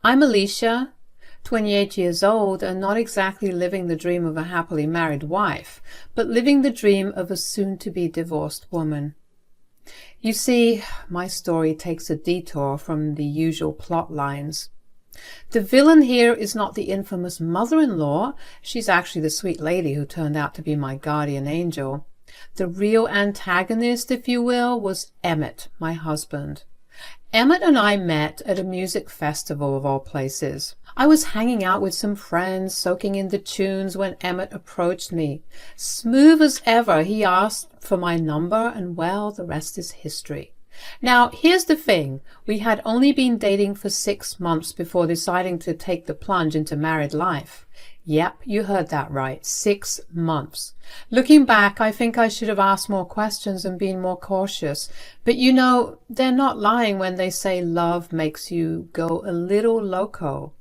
I'm Alicia, 28 years old, and not exactly living the dream of a happily married wife, but living the dream of a soon-to-be divorced woman. You see, my story takes a detour from the usual plot lines. The villain here is not the infamous mother-in-law. She's actually the sweet lady who turned out to be my guardian angel. The real antagonist, if you will, was Emmett, my husband. Emmett and I met at a music festival of all places. I was hanging out with some friends, soaking in the tunes, when Emmett approached me. Smooth as ever, he asked for my number, and well, the rest is history. Now, here's the thing. We had only been dating for 6 months before deciding to take the plunge into married life. Yep, you heard that right. 6 months. Looking back, I think I should have asked more questions and been more cautious. But you know, they're not lying when they say love makes you go a little loco.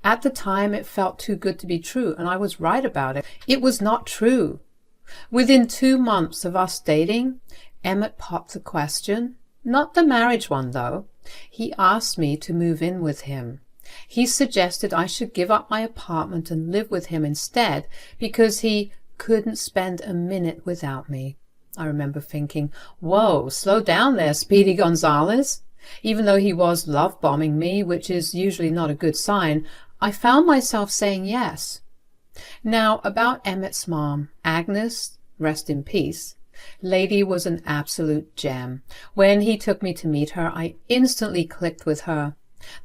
At the time, it felt too good to be true, and I was right about it. It was not true. Within 2 months of us dating, Emmett popped the question. Not the marriage one, though. He asked me to move in with him. He suggested I should give up my apartment and live with him instead because he couldn't spend a minute without me. I remember thinking, whoa, slow down there, Speedy Gonzales. Even though he was love-bombing me, which is usually not a good sign, I found myself saying yes. Now, about Emmett's mom, Agnes, rest in peace. Lady was an absolute gem. When he took me to meet her, I instantly clicked with her.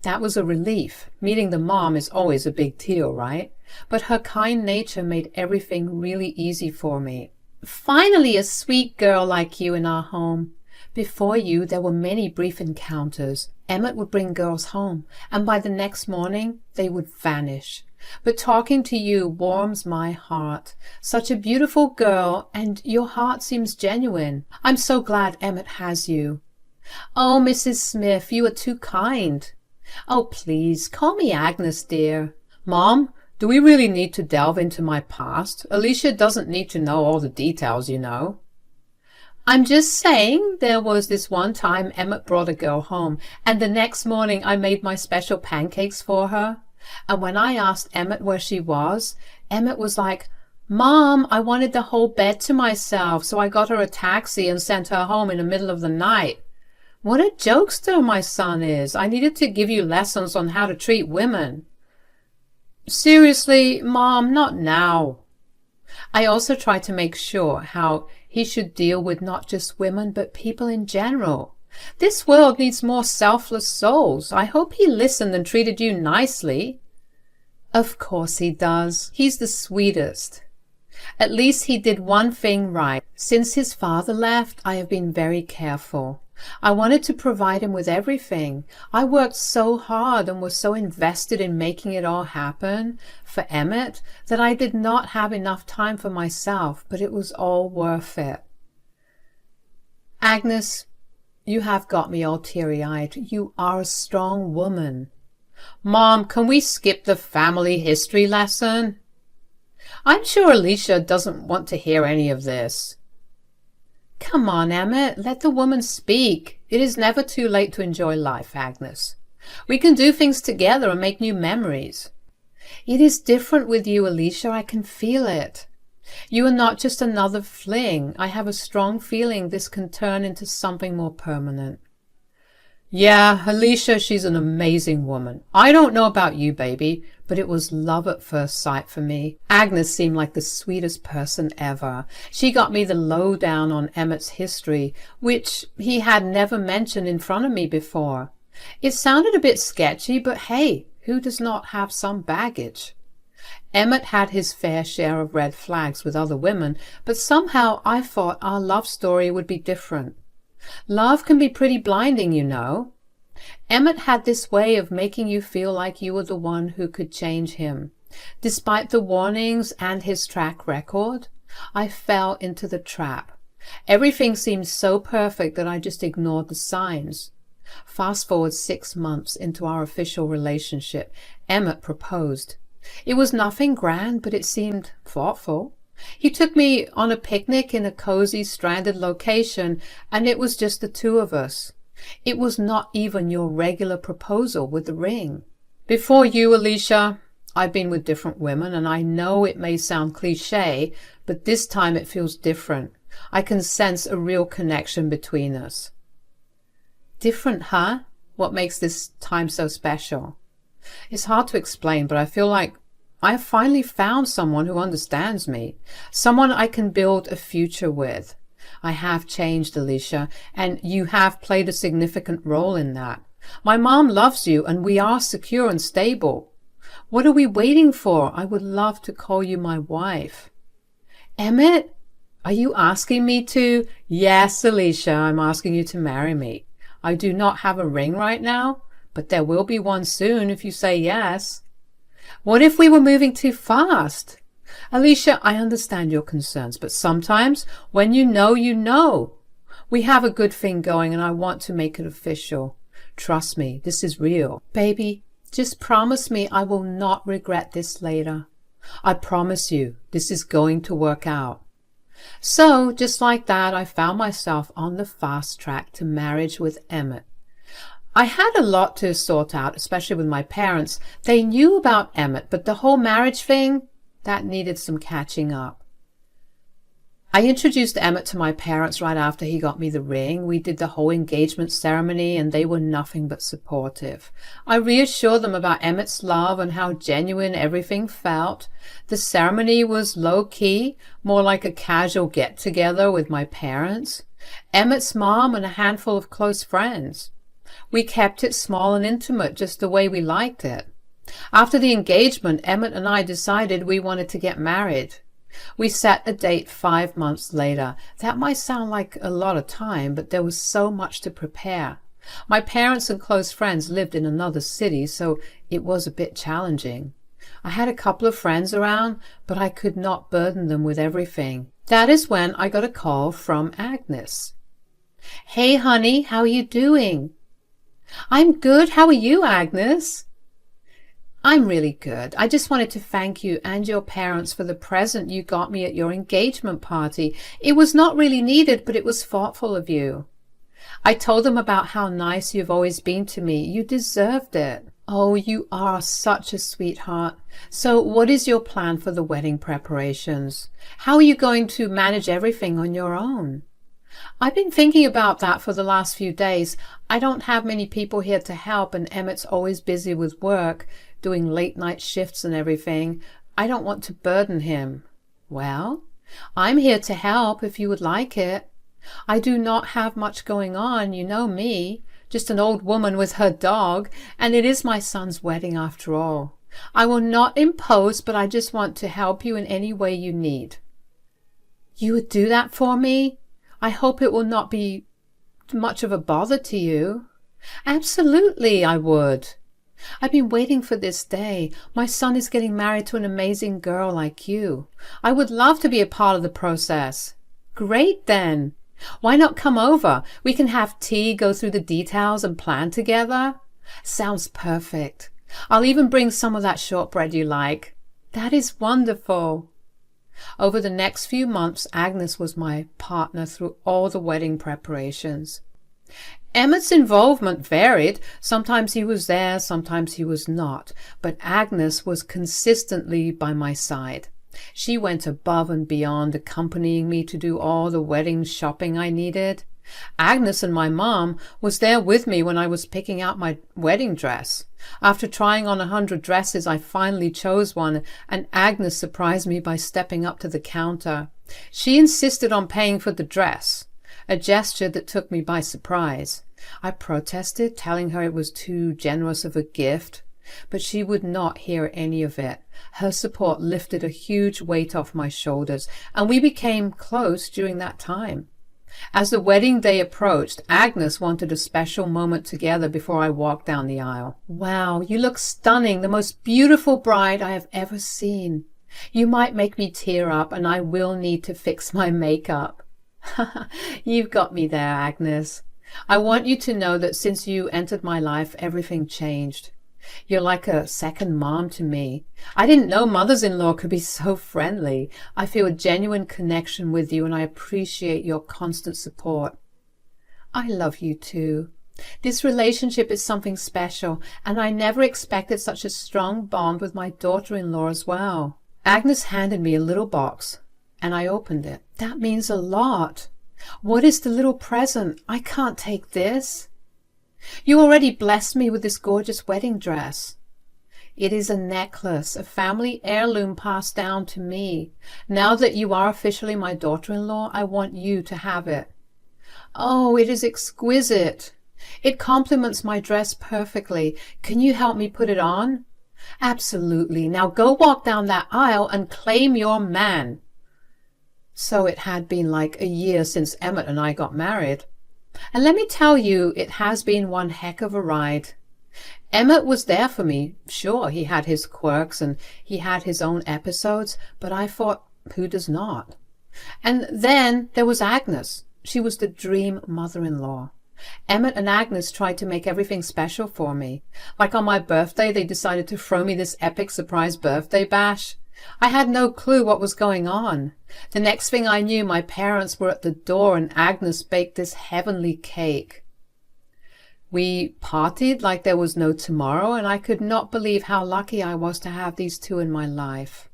That was a relief. Meeting the mom is always a big deal, right? But her kind nature made everything really easy for me. Finally, a sweet girl like you in our home. Before you, there were many brief encounters. Emmett would bring girls home, and by the next morning, they would vanish. But talking to you warms my heart. Such a beautiful girl, and your heart seems genuine. I'm so glad Emmett has you. Oh, Mrs. Smith, you are too kind. Oh, please, call me Agnes, dear. Mom, do we really need to delve into my past? Alicia doesn't need to know all the details, you know. I'm just saying there was this one time Emmett brought a girl home, and the next morning I made my special pancakes for her. And when I asked Emmett where she was, Emmett was like, Mom, I wanted the whole bed to myself, so I got her a taxi and sent her home in the middle of the night. What a jokester my son is. I needed to give you lessons on how to treat women. Seriously, Mom, not now. I also tried to make sure how he should deal with not just women, but people in general. This world needs more selfless souls. I hope he listened and treated you nicely. Of course he does. He's the sweetest. At least he did one thing right. Since his father left, I have been very careful. I wanted to provide him with everything. I worked so hard and was so invested in making it all happen for Emmett that I did not have enough time for myself, but it was all worth it. Agnes, you have got me all teary-eyed. You are a strong woman. Mom, can we skip the family history lesson? I'm sure Alicia doesn't want to hear any of this. Come on, Emmett, let the woman speak. It is never too late to enjoy life, Agnes. We can do things together and make new memories. It is different with you, Alicia. I can feel it. You are not just another fling. I have a strong feeling this can turn into something more permanent. Yeah, Alicia, she's an amazing woman. I don't know about you, baby, but it was love at first sight for me. Agnes seemed like the sweetest person ever. She got me the lowdown on Emmett's history, which he had never mentioned in front of me before. It sounded a bit sketchy, but hey, who does not have some baggage? Emmett had his fair share of red flags with other women, but somehow I thought our love story would be different. Love can be pretty blinding, you know. Emmett had this way of making you feel like you were the one who could change him. Despite the warnings and his track record, I fell into the trap. Everything seemed so perfect that I just ignored the signs. Fast forward 6 months into our official relationship, Emmett proposed. It was nothing grand, but it seemed thoughtful. He took me on a picnic in a cozy, stranded location, and it was just the two of us. It was not even your regular proposal with the ring. Before you, Alicia, I've been with different women, and I know it may sound cliche, but this time it feels different. I can sense a real connection between us. Different, huh? What makes this time so special? It's hard to explain, but I feel like I have finally found someone who understands me, someone I can build a future with. I have changed, Alicia, and you have played a significant role in that. My mom loves you, and we are secure and stable. What are we waiting for? I would love to call you my wife. Emmett, are you asking me to? Yes, Alicia, I'm asking you to marry me. I do not have a ring right now, but there will be one soon if you say yes. What if we were moving too fast? Alicia, I understand your concerns, but sometimes when you know, you know. We have a good thing going, and I want to make it official. Trust me, this is real. Baby, just promise me I will not regret this later. I promise you, this is going to work out. So, just like that, I found myself on the fast track to marriage with Emmett. I had a lot to sort out, especially with my parents. They knew about Emmett, but the whole marriage thing, that needed some catching up. I introduced Emmett to my parents right after he got me the ring. We did the whole engagement ceremony, and they were nothing but supportive. I reassured them about Emmett's love and how genuine everything felt. The ceremony was low-key, more like a casual get-together with my parents, Emmett's mom, and a handful of close friends. We kept it small and intimate, just the way we liked it. After the engagement, Emmett and I decided we wanted to get married. We set a date 5 months later. That might sound like a lot of time, but there was so much to prepare. My parents and close friends lived in another city, so it was a bit challenging. I had a couple of friends around, but I could not burden them with everything. That is when I got a call from Agnes. Hey, honey, how are you doing? I'm good. How are you, Agnes? I'm really good. I just wanted to thank you and your parents for the present you got me at your engagement party. It was not really needed, but it was thoughtful of you. I told them about how nice you've always been to me. You deserved it. Oh, you are such a sweetheart. So what is your plan for the wedding preparations? How are you going to manage everything on your own? I've been thinking about that for the last few days. I don't have many people here to help, and Emmett's always busy with work, doing late-night shifts and everything. I don't want to burden him. Well, I'm here to help if you would like it. I do not have much going on, you know me, just an old woman with her dog, and it is my son's wedding after all. I will not impose, but I just want to help you in any way you need. You would do that for me? I hope it will not be much of a bother to you. Absolutely, I would. I've been waiting for this day. My son is getting married to an amazing girl like you. I would love to be a part of the process. Great, then. Why not come over? We can have tea, go through the details, and plan together. Sounds perfect. I'll even bring some of that shortbread you like. That is wonderful. Over the next few months, Agnes was my partner through all the wedding preparations. Emmett's involvement varied. Sometimes he was there, sometimes he was not, but Agnes was consistently by my side. She went above and beyond, accompanying me to do all the wedding shopping I needed. Agnes and my mom was there with me when I was picking out my wedding dress. After trying on 100 dresses, I finally chose one, and Agnes surprised me by stepping up to the counter. She insisted on paying for the dress, a gesture that took me by surprise. I protested, telling her it was too generous of a gift, but she would not hear any of it. Her support lifted a huge weight off my shoulders, and we became close during that time. As the wedding day approached, Agnes wanted a special moment together before I walked down the aisle. Wow, you look stunning, the most beautiful bride I have ever seen. You might make me tear up, and I will need to fix my makeup. You've got me there, Agnes. I want you to know that since you entered my life, everything changed. You're like a second mom to me. I didn't know mothers-in-law could be so friendly. I feel a genuine connection with you, and I appreciate your constant support. I love you too. This relationship is something special, and I never expected such a strong bond with my daughter-in-law as well. Agnes handed me a little box, and I opened it. That means a lot. What is the little present? I can't take this. You already blessed me with this gorgeous wedding dress. It is a necklace, a family heirloom passed down to me. Now that you are officially my daughter-in-law, I want you to have it. Oh, it is exquisite. It complements my dress perfectly. Can you help me put it on? Absolutely. Now go walk down that aisle and claim your man. So it had been like a year since Emmett and I got married. And let me tell you, it has been one heck of a ride. Emmett was there for me. Sure, he had his quirks and he had his own episodes, but I thought, who does not? And then there was Agnes. She was the dream mother-in-law. Emmett and Agnes tried to make everything special for me. Like on my birthday, they decided to throw me this epic surprise birthday bash. I had no clue what was going on. The next thing I knew, my parents were at the door and Agnes baked this heavenly cake. We partied like there was no tomorrow, and I could not believe how lucky I was to have these two in my life.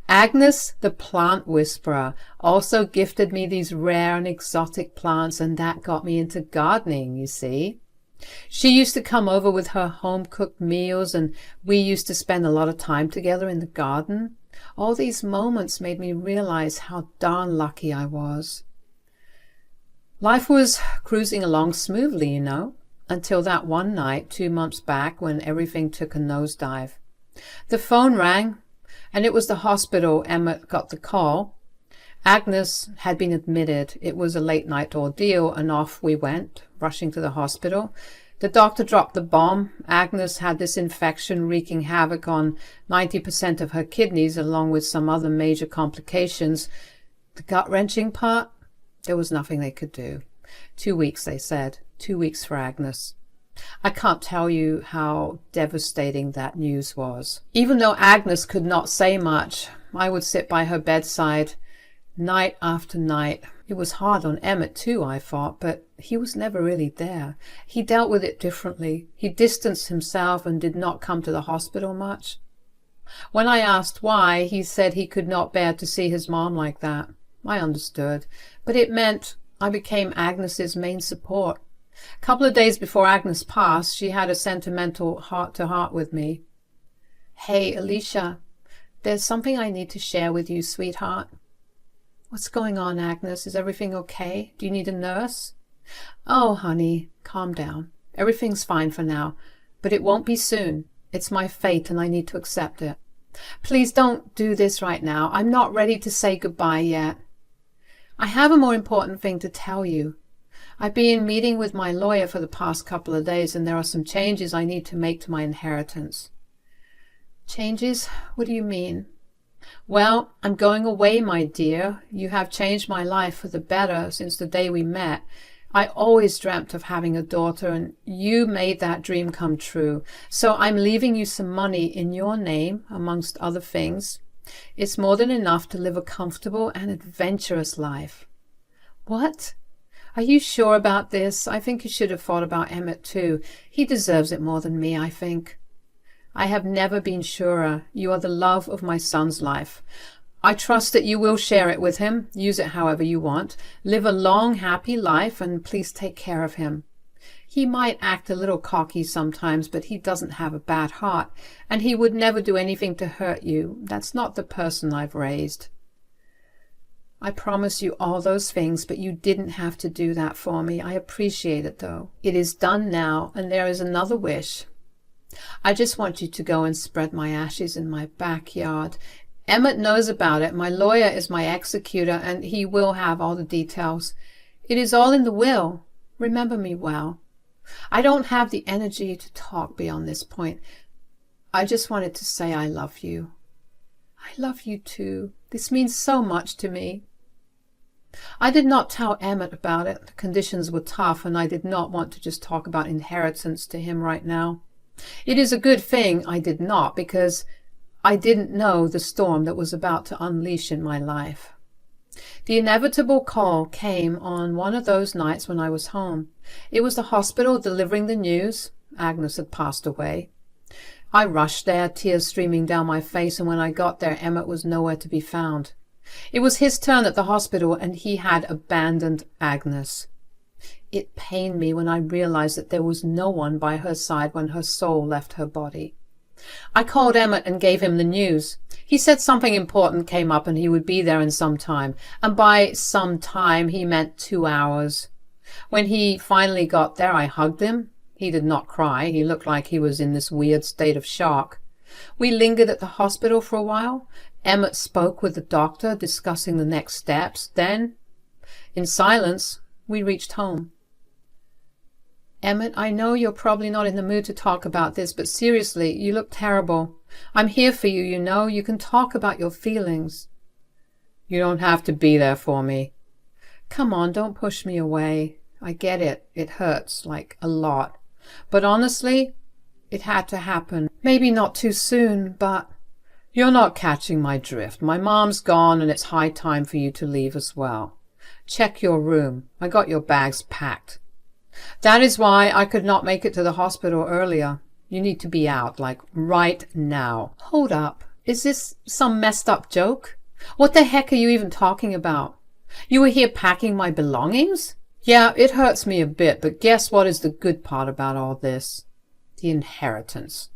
Agnes, the plant whisperer, also gifted me these rare and exotic plants, and that got me into gardening, you see. She used to come over with her home-cooked meals, and we used to spend a lot of time together in the garden. All these moments made me realize how darn lucky I was. Life was cruising along smoothly, you know, until that one night 2 months back when everything took a nosedive. The phone rang, and it was the hospital. Emmett got the call. Agnes had been admitted. It was a late-night ordeal, and off we went, rushing to the hospital. The doctor dropped the bomb. Agnes had this infection wreaking havoc on 90% of her kidneys, along with some other major complications. The gut-wrenching part? There was nothing they could do. 2 weeks, they said. 2 weeks for Agnes. I can't tell you how devastating that news was. Even though Agnes could not say much, I would sit by her bedside night after night. It was hard on Emmett too, I thought, but he was never really there. He dealt with it differently. He distanced himself and did not come to the hospital much. When I asked why, he said he could not bear to see his mom like that. I understood, but it meant I became Agnes's main support. A couple of days before Agnes passed, she had a sentimental heart-to-heart with me. Hey, Alicia, there's something I need to share with you, sweetheart. What's going on, Agnes? Is everything okay? Do you need a nurse? Oh, honey, calm down. Everything's fine for now, but it won't be soon. It's my fate and I need to accept it. Please don't do this right now. I'm not ready to say goodbye yet. I have a more important thing to tell you. I've been meeting with my lawyer for the past couple of days, and there are some changes I need to make to my inheritance. Changes? What do you mean? Well, I'm going away, my dear. You have changed my life for the better since the day we met. I always dreamt of having a daughter, and you made that dream come true. So I'm leaving you some money in your name, amongst other things. It's more than enough to live a comfortable and adventurous life. What? Are you sure about this? I think you should have thought about Emmett too. He deserves it more than me, I think. I have never been surer. You are the love of my son's life. I trust that you will share it with him. Use it however you want. Live a long, happy life, and please take care of him. He might act a little cocky sometimes, but he doesn't have a bad heart, and he would never do anything to hurt you. That's not the person I've raised. I promise you all those things, but you didn't have to do that for me. I appreciate it, though. It is done now, and there is another wish. I just want you to go and spread my ashes in my backyard. Emmett knows about it. My lawyer is my executor, and he will have all the details. It is all in the will. Remember me well. I don't have the energy to talk beyond this point. I just wanted to say I love you. I love you too. This means so much to me. I did not tell Emmett about it. The conditions were tough, and I did not want to just talk about inheritance to him right now. It is a good thing I did not, because I didn't know the storm that was about to unleash in my life. The inevitable call came on one of those nights when I was home. It was the hospital delivering the news. Agnes had passed away. I rushed there, tears streaming down my face, and when I got there, Emmett was nowhere to be found. It was his turn at the hospital, and he had abandoned Agnes. It pained me when I realized that there was no one by her side when her soul left her body. I called Emmett and gave him the news. He said something important came up and he would be there in some time, and by some time he meant 2 hours. When he finally got there, I hugged him. He did not cry. He looked like he was in this weird state of shock. We lingered at the hospital for a while. Emmett spoke with the doctor, discussing the next steps. Then, in silence, we reached home. Emmett, I know you're probably not in the mood to talk about this, but seriously, you look terrible. I'm here for you, you know. You can talk about your feelings. You don't have to be there for me. Come on, don't push me away. I get it. It hurts, like, a lot. But honestly, it had to happen. Maybe not too soon, but... You're not catching my drift. My mom's gone, and it's high time for you to leave as well. Check your room. I got your bags packed. That is why I could not make it to the hospital earlier. You need to be out, like, right now. Hold up. Is this some messed up joke? What the heck are you even talking about? You were here packing my belongings? Yeah, it hurts me a bit, but guess what is the good part about all this? The inheritance.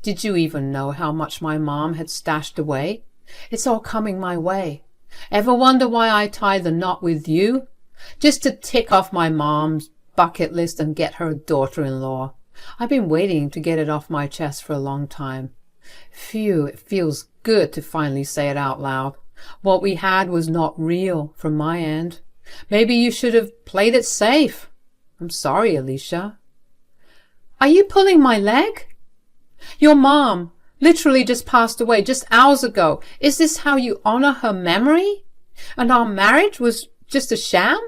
Did you even know how much my mom had stashed away? It's all coming my way. Ever wonder why I tied the knot with you? Just to tick off my mom's bucket list and get her a daughter-in-law. I've been waiting to get it off my chest for a long time. Phew, it feels good to finally say it out loud. What we had was not real from my end. Maybe you should have played it safe. I'm sorry, Alicia. Are you pulling my leg? Your mom literally just passed away just hours ago. Is this how you honor her memory? And our marriage was just a sham?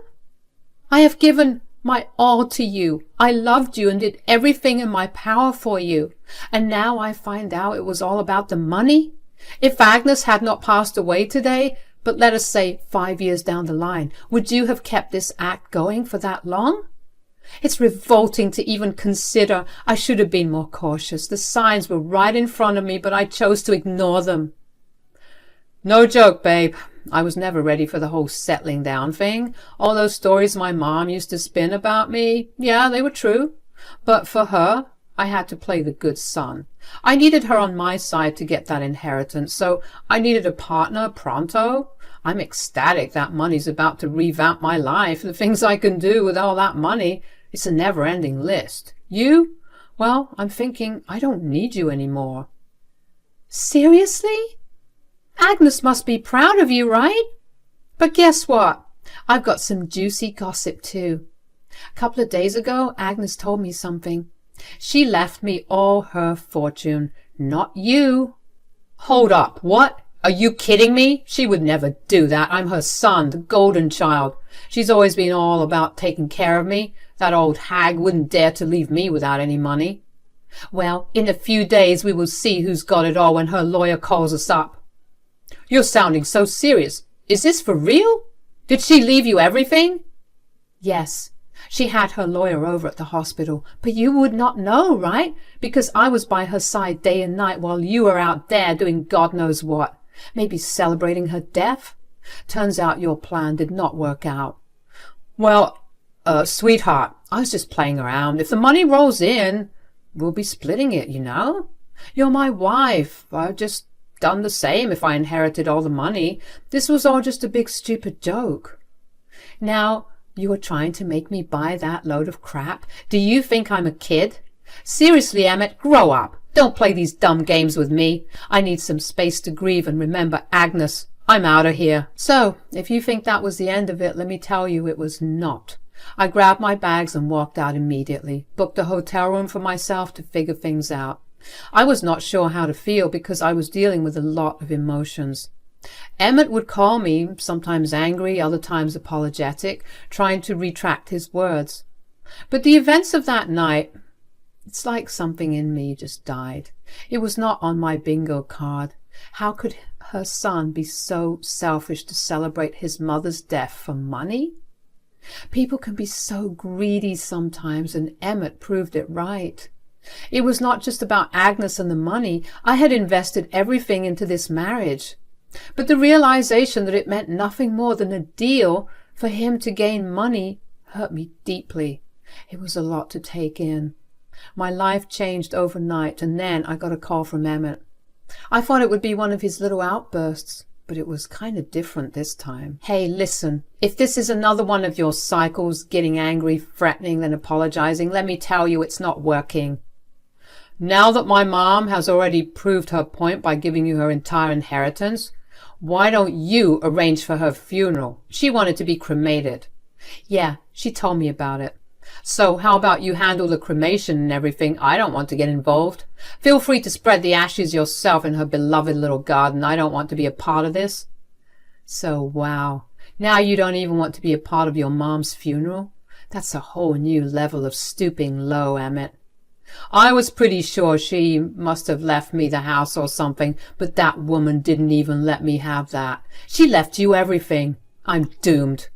I have given my all to you. I loved you and did everything in my power for you. And now I find out it was all about the money? If Agnes had not passed away today, but let us say 5 years down the line, would you have kept this act going for that long? It's revolting to even consider. I should have been more cautious. The signs were right in front of me, but I chose to ignore them. No joke, babe. I was never ready for the whole settling down thing. All those stories my mom used to spin about me, yeah, they were true. But for her, I had to play the good son. I needed her on my side to get that inheritance, so I needed a partner pronto. I'm ecstatic that money's about to revamp my life. The things I can do with all that money, it's a never-ending list. You? Well, I'm thinking I don't need you anymore. Seriously? Agnes must be proud of you, right? But guess what? I've got some juicy gossip too. A couple of days ago, Agnes told me something. She left me all her fortune, not you. Hold up, what? Are you kidding me? She would never do that. I'm her son, the golden child. She's always been all about taking care of me. That old hag wouldn't dare to leave me without any money. Well, in a few days we will see who's got it all when her lawyer calls us up. You're sounding so serious. Is this for real? Did she leave you everything? Yes. She had her lawyer over at the hospital, but you would not know, right? Because I was by her side day and night while you were out there doing God knows what. Maybe celebrating her death? Turns out your plan did not work out. Well, sweetheart, I was just playing around. If the money rolls in, we'll be splitting it, you know? You're my wife. I've just done the same if I inherited all the money. This was all just a big stupid joke. Now, you are trying to make me buy that load of crap? Do you think I'm a kid? Seriously, Emmett, grow up. Don't play these dumb games with me. I need some space to grieve and remember Agnes. I'm out of here. So, if you think that was the end of it, let me tell you it was not. I grabbed my bags and walked out immediately, booked a hotel room for myself to figure things out. I was not sure how to feel because I was dealing with a lot of emotions. Emmett would call me, sometimes angry, other times apologetic, trying to retract his words. But the events of that night, it's like something in me just died. It was not on my bingo card. How could her son be so selfish to celebrate his mother's death for money? People can be so greedy sometimes, and Emmett proved it right. It was not just about Agnes and the money. I had invested everything into this marriage. But the realization that it meant nothing more than a deal for him to gain money hurt me deeply. It was a lot to take in. My life changed overnight, and then I got a call from Emmett. I thought it would be one of his little outbursts, but it was kind of different this time. Hey, listen, if this is another one of your cycles, getting angry, threatening, then apologizing, let me tell you it's not working. Now that my mom has already proved her point by giving you her entire inheritance, why don't you arrange for her funeral? She wanted to be cremated. Yeah, she told me about it. So how about you handle the cremation and everything? I don't want to get involved. Feel free to spread the ashes yourself in her beloved little garden. I don't want to be a part of this. So, wow. Now you don't even want to be a part of your mom's funeral? That's a whole new level of stooping low, Emmett. I was pretty sure she must have left me the house or something, but that woman didn't even let me have that. She left you everything. I'm doomed.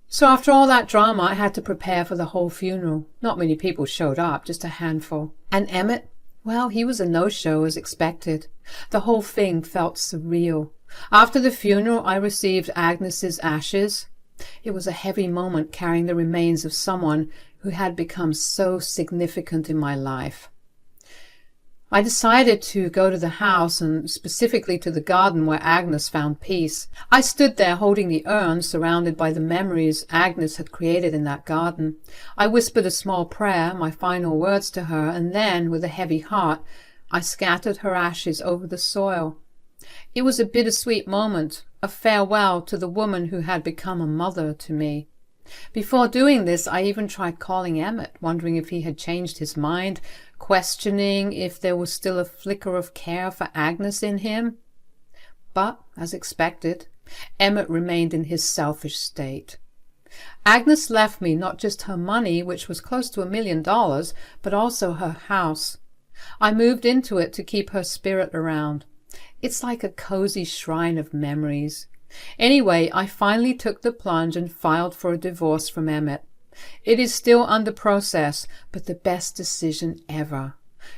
So after all that drama, I had to prepare for the whole funeral. Not many people showed up, just a handful. And Emmett, well, he was a no-show as expected. The whole thing felt surreal. After the funeral, I received Agnes's ashes. It was a heavy moment carrying the remains of someone who had become so significant in my life. I decided to go to the house, and specifically to the garden where Agnes found peace. I stood there holding the urn, surrounded by the memories Agnes had created in that garden. I whispered a small prayer, my final words to her, and then, with a heavy heart, I scattered her ashes over the soil. It was a bittersweet moment, a farewell to the woman who had become a mother to me. Before doing this, I even tried calling Emmett, wondering if he had changed his mind, questioning if there was still a flicker of care for Agnes in him. But, as expected, Emmett remained in his selfish state. Agnes left me not just her money, which was close to $1 million, but also her house. I moved into it to keep her spirit around. It's like a cozy shrine of memories. Anyway, I finally took the plunge and filed for a divorce from Emmett. It is still under process, but the best decision ever.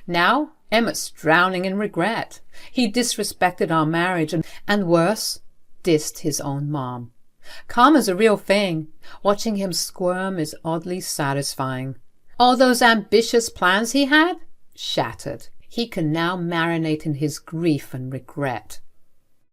Now, Emmett's drowning in regret. He disrespected our marriage and worse, dissed his own mom. Karma's a real thing. Watching him squirm is oddly satisfying. All those ambitious plans he had? Shattered. He can now marinate in his grief and regret.